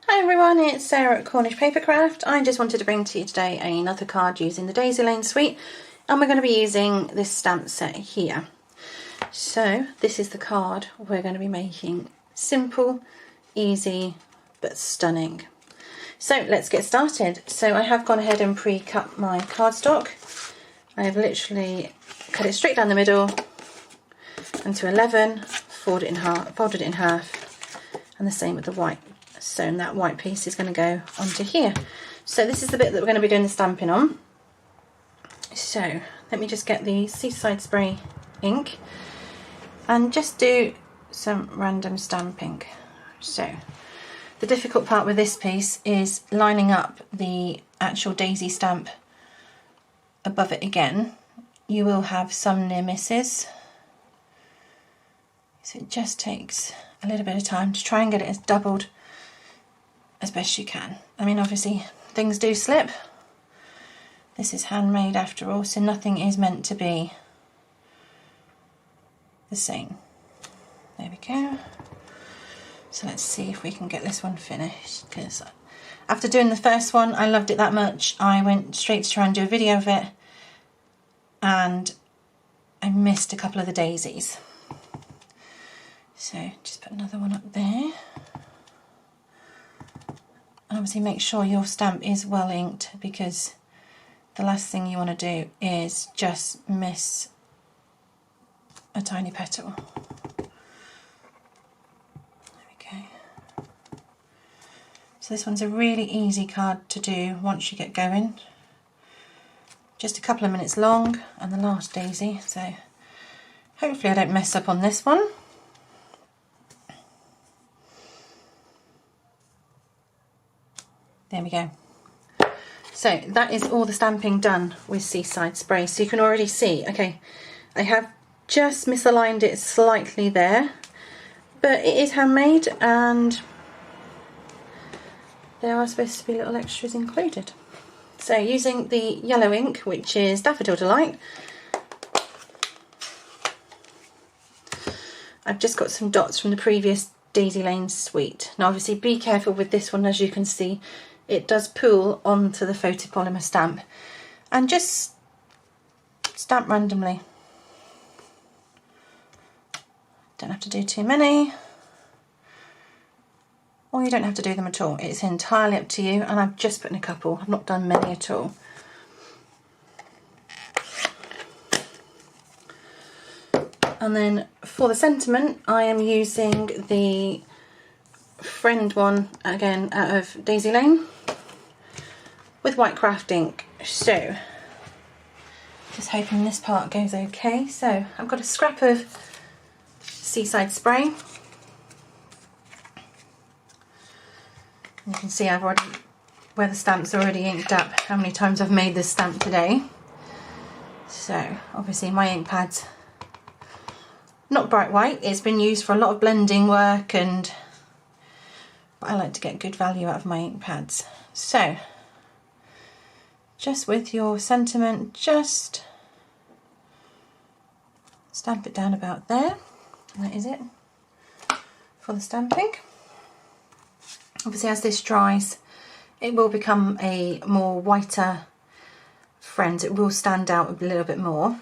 Hi everyone, it's Sarah at Cornish Papercraft. I just wanted to bring to you today another card using the Daisy Lane suite, and we're going to be using this stamp set here. So this is the card we're going to be making. Simple, easy, but stunning. So let's get started. So I have gone ahead and pre-cut my cardstock. I have literally cut it straight down the middle and to 11, folded it in half, and the same with the white. So and that white piece is going to go onto here. So this is the bit that we're going to be doing the stamping on. So let me just get the Seaside Spray ink and just do some random stamping. So the difficult part with this piece is lining up the actual daisy stamp above it again. You will have some near misses, so it just takes a little bit of time to try and get it as doubled as best you can. I mean, obviously things do slip. This is handmade after all, so nothing is meant to be the same. There we go. So let's see if we can get this one finished, because after doing the first one I loved it that much I went straight to try and do a video of it, and I missed a couple of the daisies. So just put another one up there. Obviously make sure your stamp is well inked, because the last thing you want to do is just miss a tiny petal. There we go. So this one's a really easy card to do once you get going. Just a couple of minutes long, and the last daisy, so hopefully I don't mess up on this one. There we go. So that is all the stamping done with Seaside Spray. So you can already see, okay, I have just misaligned it slightly there, but it is handmade and there are supposed to be little extras included. So using the yellow ink, which is Daffodil Delight, I've just got some dots from the previous Daisy Lane suite. Now obviously be careful with this one, as you can see it does pool onto the photopolymer stamp, and just stamp randomly. Don't have to do too many, or you don't have to do them at all. It's entirely up to you, and I've just put in a couple. I've not done many at all. And then for the sentiment I am using the Friend one again out of Daisy Lane with white craft ink. So just hoping this part goes okay. So I've got a scrap of Seaside Spray. You can see I've already, where the stamp's already inked up, how many times I've made this stamp today. So obviously my ink pad's not bright white, it's been used for a lot of blending work, and but I like to get good value out of my ink pads. So just with your sentiment, just stamp it down about there, and that is it for the stamping. Obviously as this dries it will become a more whiter Friend, it will stand out a little bit more.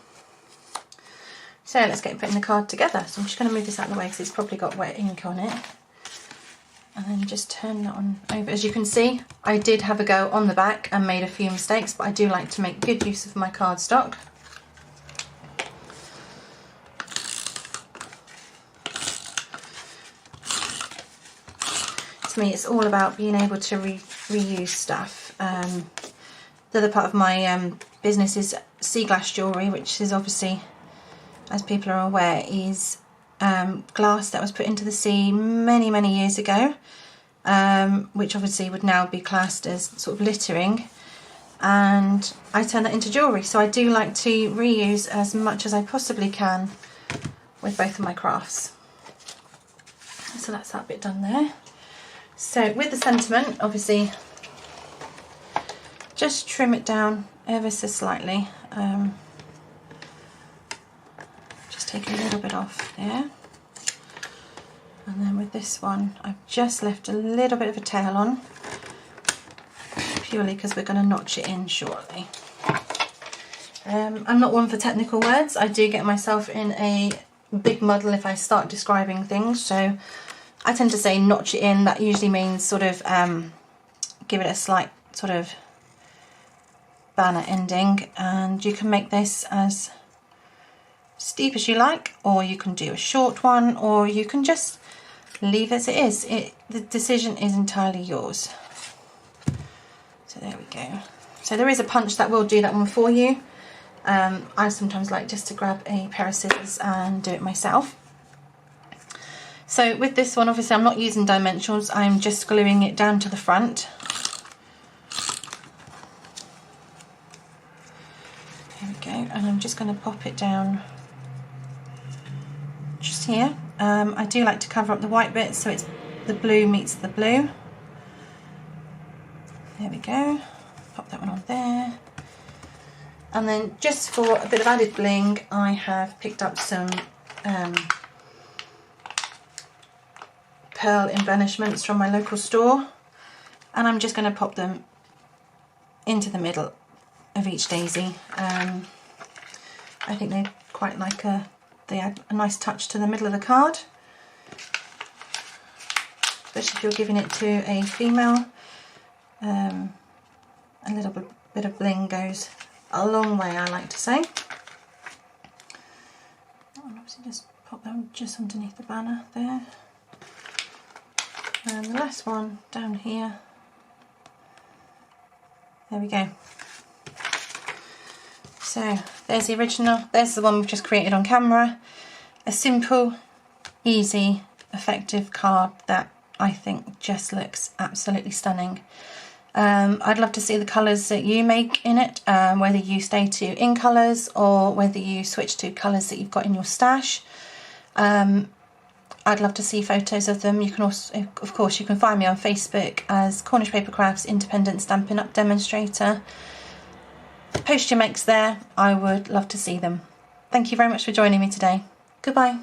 So let's get putting the card together. So I'm just going to move this out of the way because it's probably got wet ink on it. And then just turn that on over. As you can see, I did have a go on the back and made a few mistakes, but I do like to make good use of my cardstock. To me, it's all about being able to reuse stuff. The other part of my business is sea glass jewellery, which is obviously, as people are aware, is glass that was put into the sea many years ago, which obviously would now be classed as sort of littering, and I turn that into jewellery. So I do like to reuse as much as I possibly can with both of my crafts. So that's that bit done there. So with the sentiment, obviously just trim it down ever so slightly. Just take a little bit off there. And then with this one, I've just left a little bit of a tail on, purely because we're going to notch it in shortly. I'm not one for technical words. I do get myself in a big muddle if I start describing things, so I tend to say notch it in. That usually means sort of give it a slight sort of banner ending, and you can make this as steep as you like, or you can do a short one, or you can just leave as it is. The decision is entirely yours. So there we go. So there is a punch that will do that one for you. I sometimes like just to grab a pair of scissors and do it myself. So with this one, obviously I'm not using dimensionals, I'm just gluing it down to the front. There we go, and I'm just going to pop it down just here. I do like to cover up the white bit so it's the blue meets the blue. There we go, pop that one on there. And then just for a bit of added bling, I have picked up some pearl embellishments from my local store, and I'm just going to pop them into the middle of each daisy. I think they quite like they add a nice touch to the middle of the card, especially if you're giving it to a female. A little bit of bling goes a long way, I like to say. I'll obviously just pop them just underneath the banner there. And the last one down here. There we go. So there's the original, there's the one we've just created on camera. A simple, easy, effective card that I think just looks absolutely stunning. I'd love to see the colours that you make in it, whether you stay to in colours or whether you switch to colours that you've got in your stash. I'd love to see photos of them. You can also, of course, you can find me on Facebook as Cornish Paper Crafts Independent Stampin' Up Demonstrator. Post your makes there. I would love to see them. Thank you very much for joining me today. Goodbye.